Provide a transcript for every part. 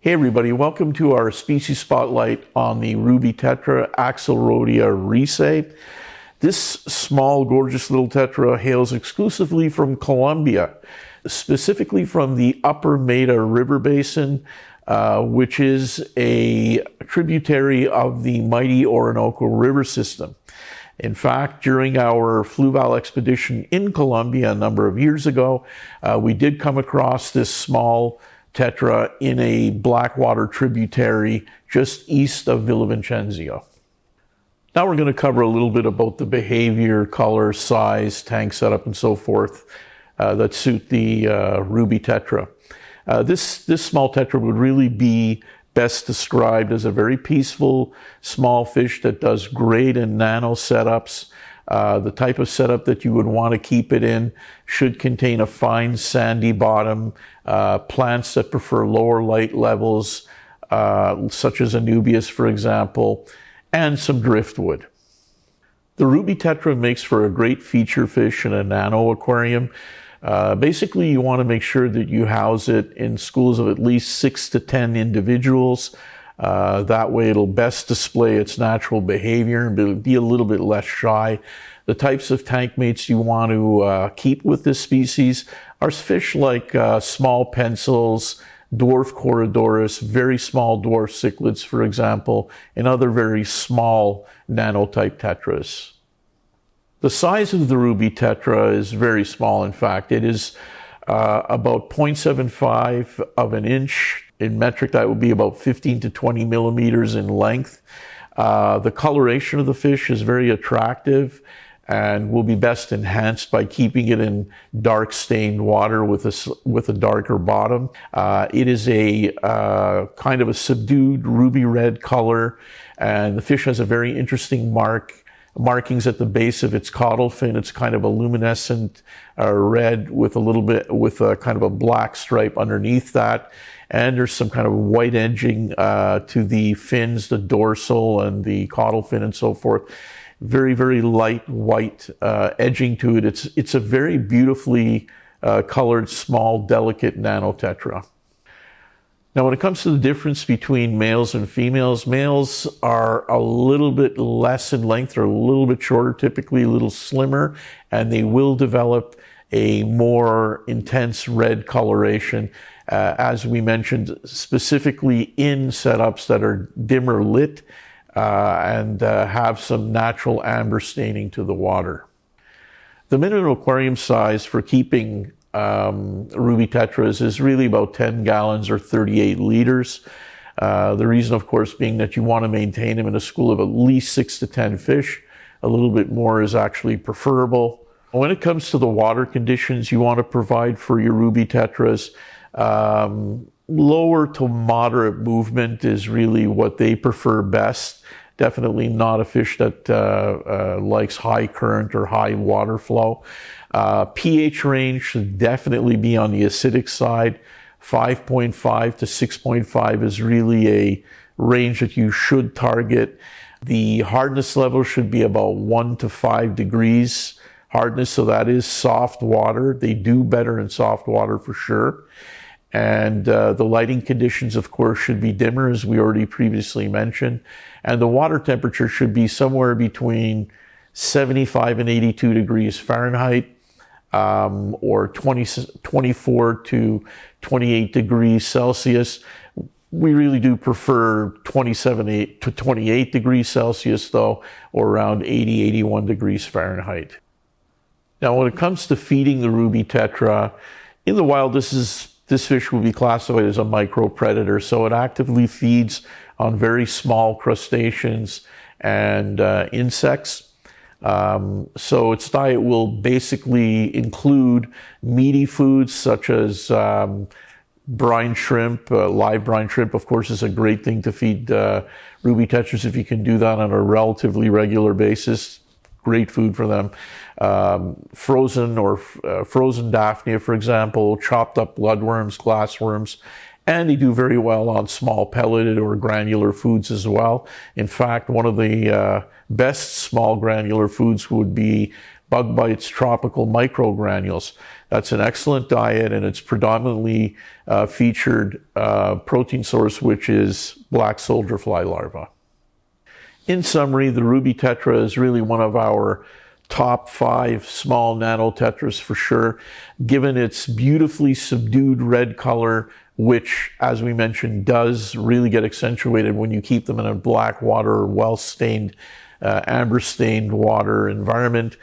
Hey everybody, welcome to our species spotlight on the Ruby Tetra Axelrodia rhesae. This small, gorgeous little tetra hails exclusively from Colombia, specifically from the Upper Meta River Basin, which is a tributary of the mighty Orinoco River system. In fact, during our Fluval expedition in Colombia a number of years ago, we did come across this small tetra in a blackwater tributary just east of Villavicencio. Now we're going to cover a little bit about the behavior, color, size, tank setup, and so forth that suit the Ruby Tetra. This small tetra would really be best described as a very peaceful small fish that does great in nano setups. The type of setup that you would want to keep it in should contain a fine sandy bottom, plants that prefer lower light levels, such as Anubias, for example, and some driftwood. The Ruby Tetra makes for a great feature fish in a nano aquarium. Basically, you want to make sure that you house it in schools of at least 6 to 10 individuals. That way it'll best display its natural behavior and be a little bit less shy. The types of tank mates you want to keep with this species are fish like small pencils, dwarf Corydoras, very small dwarf cichlids, for example, and other very small nanotype tetras. The size of the Ruby Tetra is very small. In fact, it is about 0.75 of an inch. In metric, that would be about 15 to 20 millimeters in length. The coloration of the fish is very attractive and will be best enhanced by keeping it in dark stained water with a darker bottom. It is a kind of a subdued ruby red color, and the fish has a very interesting markings at the base of its caudal fin. It's kind of a luminescent red with a kind of a black stripe underneath that. And there's some kind of white edging to the fins, the dorsal and the caudal fin and so forth. Very, very light white edging to it. It's a very beautifully colored, small, delicate nano tetra. Now, when it comes to the difference between males and females, males are a little bit less in length. They're a little bit shorter, typically a little slimmer, and they will develop a more intense red coloration, as we mentioned, specifically in setups that are dimmer lit and have some natural amber staining to the water. The minimum aquarium size for keeping Ruby Tetras is really about 10 gallons or 38 liters. The reason, of course, being that you want to maintain them in a school of at least 6 to 10 fish. A little bit more is actually preferable. When it comes to the water conditions you want to provide for your Ruby Tetras, lower to moderate movement is really what they prefer best. Definitely not a fish that likes high current or high water flow. pH range should definitely be on the acidic side. 5.5 to 6.5 is really a range that you should target. The hardness level should be about 1 to 5 degrees hardness, so that is soft water. They do better in soft water for sure. And the lighting conditions, of course, should be dimmer, as we already previously mentioned. And the water temperature should be somewhere between 75 and 82 degrees Fahrenheit, or 24 to 28 degrees Celsius. We really do prefer 27 to 28 degrees Celsius, though, or around 80, 81 degrees Fahrenheit. Now, when it comes to feeding the Ruby Tetra, in the wild, this fish will be classified as a micropredator, so it actively feeds on very small crustaceans and insects. So its diet will basically include meaty foods such as brine shrimp. Live brine shrimp, of course, is a great thing to feed Ruby Tetras if you can do that on a relatively regular basis. Great food for them. Frozen Daphnia, for example, chopped up bloodworms, glassworms, and they do very well on small pelleted or granular foods as well. In fact, one of the best small granular foods would be bug bites, tropical microgranules. That's an excellent diet, and it's predominantly featured protein source, which is black soldier fly larvae. In summary, the Ruby Tetra is really one of our top 5 small nano tetras for sure, given its beautifully subdued red color, which, as we mentioned, does really get accentuated when you keep them in a black water or well-stained, amber-stained water environment,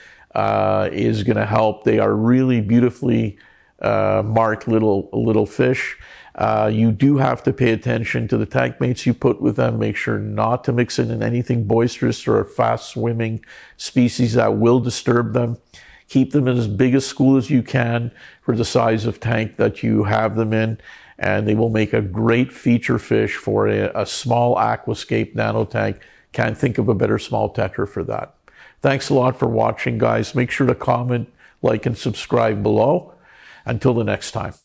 is going to help. They are really beautifully marked little fish. You do have to pay attention to the tank mates you put with them. Make sure not to mix it in anything boisterous or fast swimming species that will disturb them. Keep them in as big a school as you can for the size of tank that you have them in, and they will make a great feature fish for a small aquascape nano tank. Can't think of a better small tetra for that. Thanks a lot for watching, guys. Make sure to comment, like, and subscribe below. Until the next time.